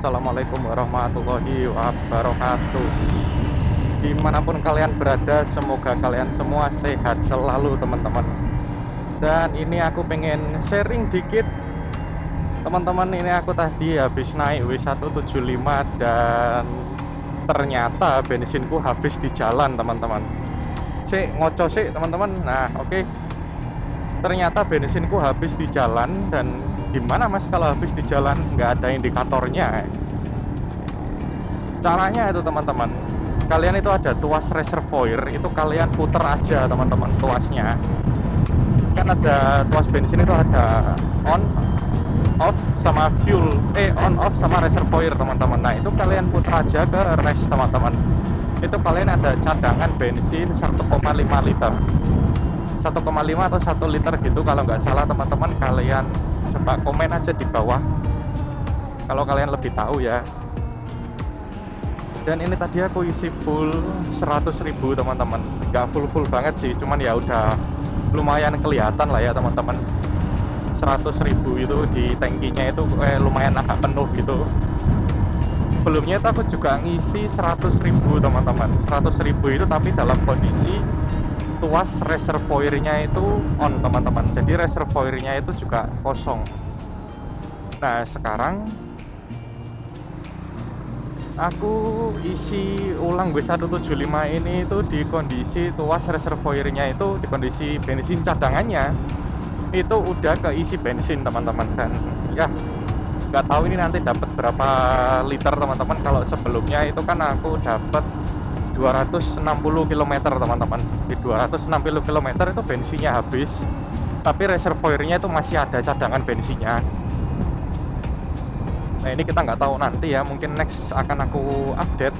Assalamualaikum warahmatullahi wabarakatuh. Dimanapun kalian berada, semoga kalian semua sehat selalu teman-teman. Dan ini aku pengen sharing dikit teman-teman. Ini aku tadi habis naik W175 dan ternyata bensinku habis di jalan teman-teman. Ngoco teman-teman. Nah oke, ternyata bensinku habis di jalan. Dan gimana mas kalau habis di jalan nggak ada indikatornya? Caranya itu teman-teman, kalian itu ada tuas reservoir, itu kalian puter aja teman-teman tuasnya. Kan ada tuas bensin itu ada on, off sama fuel, on off sama reservoir teman-teman. Nah itu kalian puter aja ke res teman-teman. Itu kalian ada cadangan bensin 1,5 liter, 1,5 atau 1 liter gitu kalau nggak salah teman-teman. Kalian coba komen aja di bawah kalau kalian lebih tahu ya. Dan ini tadi aku isi full 100.000 teman-teman. Nggak full banget sih, cuman ya udah lumayan kelihatan lah ya teman-teman. 100.000 itu di tangkinya itu lumayan agak penuh gitu. Sebelumnya itu aku juga ngisi 100.000 teman-teman. 100.000 itu tapi dalam kondisi tuas reservoirnya itu on teman-teman. Jadi reservoirnya itu juga kosong. Nah sekarang aku isi ulang W175 ini itu di kondisi tuas reservoirnya itu, di kondisi bensin cadangannya itu udah keisi bensin teman-teman. Dan ya nggak tahu ini nanti dapat berapa liter teman-teman. Kalau sebelumnya itu kan aku dapat 260 km teman-teman. Di 260 km itu bensinnya habis, tapi reservoirnya itu masih ada cadangan bensinnya. Nah ini kita nggak tahu nanti ya, mungkin next akan aku update.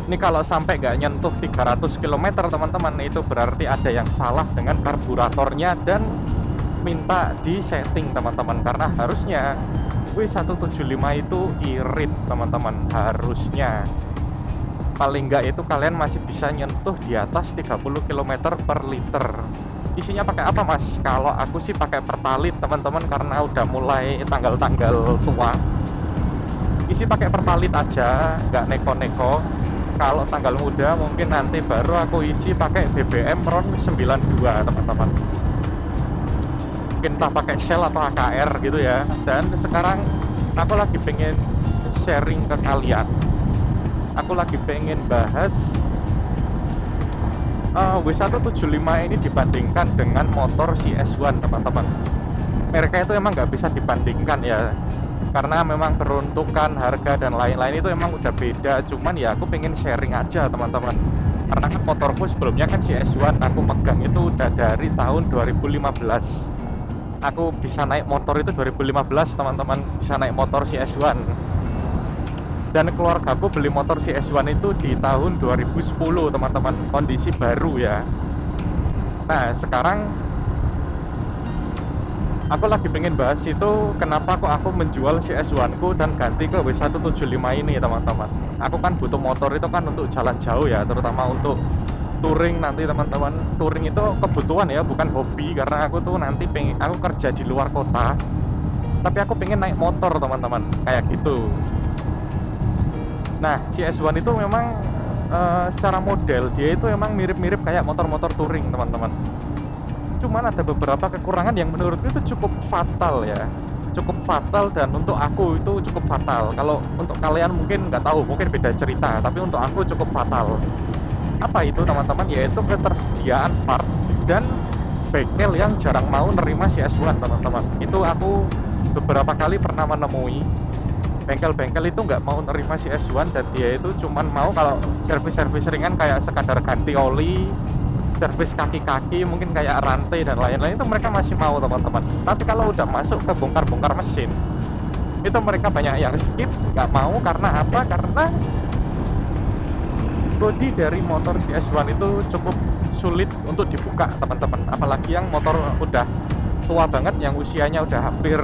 Ini kalau sampai nggak nyentuh 300 km teman-teman, itu berarti ada yang salah dengan karburatornya dan minta di setting teman-teman. Karena harusnya W175 itu irit teman-teman, harusnya paling nggak itu kalian masih bisa nyentuh di atas 30 km per liter. Isinya pakai apa mas? Kalau aku sih pakai Pertalite teman-teman, karena udah mulai tanggal-tanggal tua. Isi pakai Pertalite aja, nggak neko-neko. Kalau tanggal muda mungkin nanti baru aku isi pakai BBM RON 92 teman-teman. Mungkin entah pakai Shell atau AKR gitu ya. Dan sekarang aku lagi pengen sharing ke kalian. Aku lagi pengen bahas W175 ini dibandingkan dengan motor CS1 teman-teman. Mereka itu emang nggak bisa dibandingkan ya, karena memang peruntukan, harga dan lain-lain itu emang udah beda. Cuman ya aku pengen sharing aja teman-teman, karena kan motorku sebelumnya kan CS1 aku pegang itu udah dari tahun 2015. Aku bisa naik motor itu 2015 teman-teman, bisa naik motor CS1. Dan keluarga aku beli motor CS1 itu di tahun 2010 teman-teman, kondisi baru ya. Nah sekarang aku lagi pengen bahas itu kenapa kok aku menjual CS1 ku dan ganti ke W175 ini teman-teman. Aku kan butuh motor itu kan untuk jalan jauh ya, terutama untuk touring nanti teman-teman. Touring itu kebutuhan ya, bukan hobi, karena aku tuh nanti aku kerja di luar kota, tapi aku pengen naik motor teman-teman, kayak gitu. Nah CS1 itu memang secara model dia itu memang mirip-mirip kayak motor-motor touring teman-teman. Cuman ada beberapa kekurangan yang menurutku itu cukup fatal ya, cukup fatal. Dan untuk aku itu cukup fatal. Kalau untuk kalian mungkin nggak tahu, mungkin beda cerita, tapi untuk aku cukup fatal. Apa itu teman-teman? Yaitu ketersediaan part dan bengkel yang jarang mau nerima CS1 teman-teman. Itu aku beberapa kali pernah menemui bengkel-bengkel itu nggak mau nerima CS1, dan dia itu cuman mau kalau servis-servis ringan kayak sekadar ganti oli, servis kaki-kaki, mungkin kayak rantai dan lain-lain, itu mereka masih mau teman-teman. Tapi kalau udah masuk ke bongkar-bongkar mesin, itu mereka banyak yang skip, nggak mau. Karena apa? Karena bodi dari motor CS1 itu cukup sulit untuk dibuka teman-teman. Apalagi yang motor udah tua banget, yang usianya udah hampir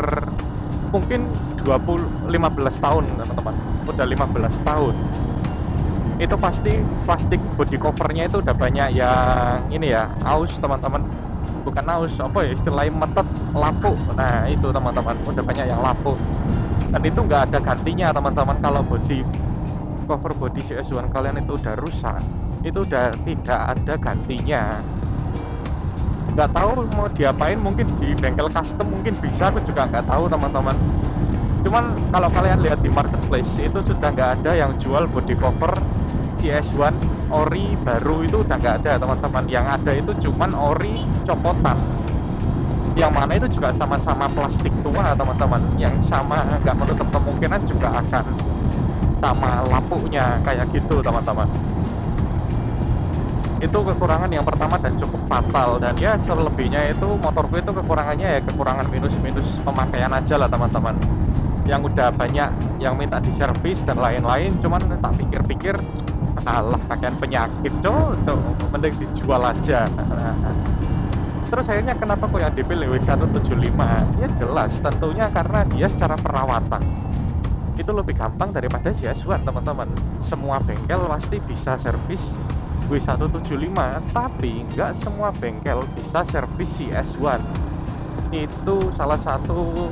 mungkin 15 tahun teman-teman, udah 15 tahun. Itu pasti plastik body covernya itu udah banyak yang ini ya, aus teman-teman. Bukan aus, apa ya istilahnya, metet, lapuk. Nah itu teman-teman, udah banyak yang lapuk. dan itu nggak ada gantinya teman-teman. Kalau cover body CS1 kalian itu udah rusak, itu udah tidak ada gantinya. Nggak tahu mau diapain, mungkin di bengkel custom mungkin bisa, aku juga nggak tahu teman-teman. Cuman kalau kalian lihat di marketplace itu sudah nggak ada yang jual body cover CS1 ori baru, itu udah nggak ada teman-teman. Yang ada itu cuman ori copotan, yang mana itu juga sama-sama plastik tua teman-teman, yang sama nggak menutup kemungkinan juga akan sama lapuknya kayak gitu teman-teman. Itu kekurangan yang pertama dan cukup fatal. Dan ya selebihnya itu motorku itu kekurangannya ya kekurangan minus pemakaian aja lah teman-teman, yang udah banyak yang minta diservis dan lain-lain. Cuman tak pikir-pikir, alah pakaian penyakit cok, mending dijual aja. Terus akhirnya kenapa kok yang dipilih W175? Ya jelas tentunya karena dia secara perawatan itu lebih gampang daripada CS1 teman-teman. Semua bengkel pasti bisa servis W175, tapi nggak semua bengkel bisa servis CS1. Itu salah satu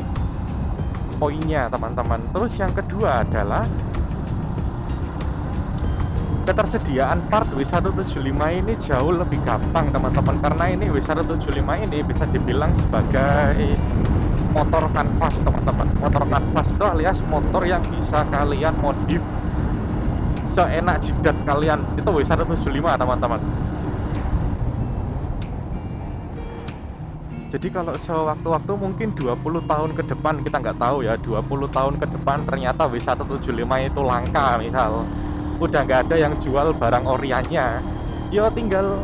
poinnya teman-teman. Terus yang kedua adalah ketersediaan part W175 ini jauh lebih gampang teman-teman, karena ini W175 ini bisa dibilang sebagai motor kanvas teman-teman. Motor kanvas itu alias motor yang bisa kalian modif seenak jidat kalian, itu W175 teman-teman. Jadi kalau sewaktu-waktu mungkin 20 tahun ke depan, kita nggak tahu ya, 20 tahun ke depan ternyata W175 itu langka misal, udah nggak ada yang jual barang oriannya, ya tinggal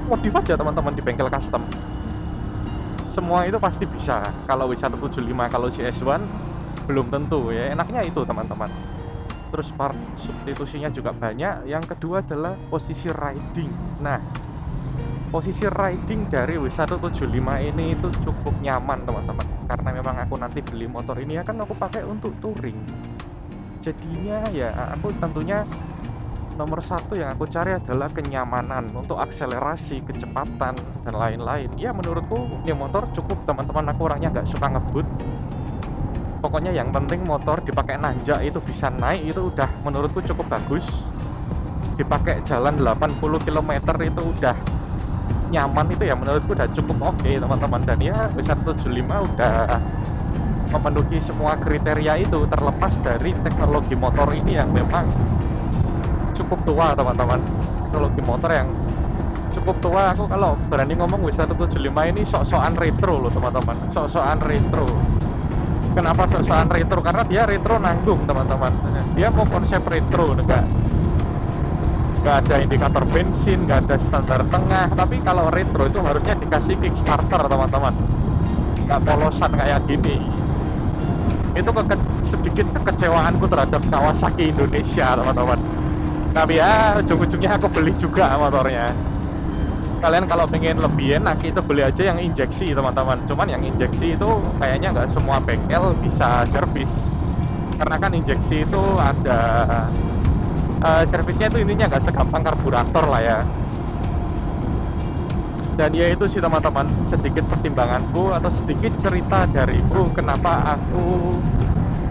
modif aja teman-teman di bengkel custom. Semua itu pasti bisa. Kalau W175, kalau CS1 belum tentu ya, enaknya itu teman-teman. Terus part substitusinya juga banyak. Yang kedua adalah posisi riding. Nah, posisi riding dari W175 ini itu cukup nyaman teman-teman, karena memang aku nanti beli motor ini ya kan aku pakai untuk touring. Jadinya ya aku tentunya nomor satu yang aku cari adalah kenyamanan untuk akselerasi, kecepatan dan lain-lain. Ya menurutku ini motor cukup teman-teman. Aku orangnya nggak suka ngebut. Pokoknya yang penting motor dipakai nanjak itu bisa naik, itu udah menurutku cukup bagus. Dipakai jalan 80 km itu udah nyaman, itu ya menurutku udah cukup oke teman-teman. Dan ya W175 udah memenuhi semua kriteria itu, terlepas dari teknologi motor ini yang memang cukup tua teman-teman. Teknologi motor yang cukup tua. Aku kalau berani ngomong W175 ini sok-sokan retro loh teman-teman, sok-sokan retro. Kenapa sok-sokan retro? Karena dia retro nanggung teman-teman. Dia mau konsep retro, nggak ada indikator bensin, nggak ada standar tengah. Tapi kalau retro itu harusnya dikasih kickstarter teman-teman, nggak polosan kayak gini. Itu sedikit kekecewaanku terhadap Kawasaki Indonesia teman-teman. Tapi ya ujung-ujungnya aku beli juga motornya. Kalian kalau pengen lebih enak itu beli aja yang injeksi teman-teman. Cuman yang injeksi itu kayaknya nggak semua bengkel bisa servis, karena kan injeksi itu ada servisnya itu intinya nggak segampang karburator lah ya. Dan ya itu sih teman-teman, sedikit pertimbanganku atau sedikit cerita dariku kenapa aku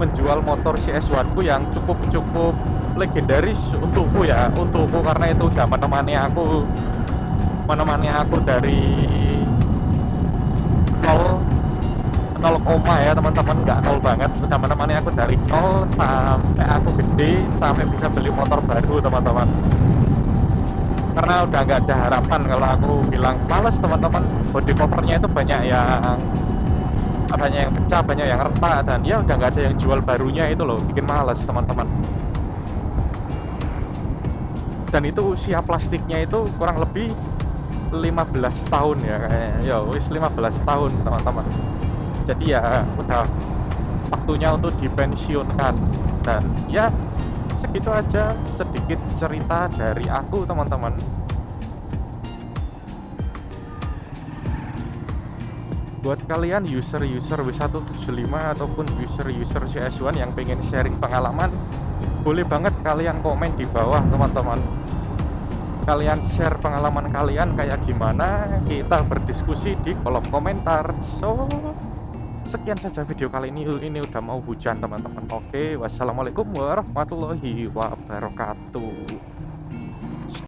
menjual motor CS1 ku yang cukup legendaris untukku ya, untukku karena itu udah menemani aku dari 0 koma ya teman-teman, nggak 0 banget, udah menemani aku dari 0 sampai aku gede, sampai bisa beli motor baru teman-teman. Karena udah nggak ada harapan. Kalau aku bilang males teman-teman, body covernya itu banyak yang pecah, banyak yang retak, dan ya udah nggak ada yang jual barunya, itu loh bikin males teman-teman. Dan itu usia plastiknya itu kurang lebih 15 tahun ya kayaknya. Ya wis 15 tahun teman-teman. Jadi ya udah waktunya untuk dipensiunkan. Dan ya segitu aja sedikit cerita dari aku teman-teman. Buat kalian user-user W175 ataupun user-user CS1 yang pengen sharing pengalaman, boleh banget kalian komen di bawah teman-teman. Kalian share pengalaman kalian kayak gimana, kita berdiskusi di kolom komentar. So Sekian saja video kali ini udah mau hujan teman-teman. Oke, wassalamualaikum warahmatullahi wabarakatuh.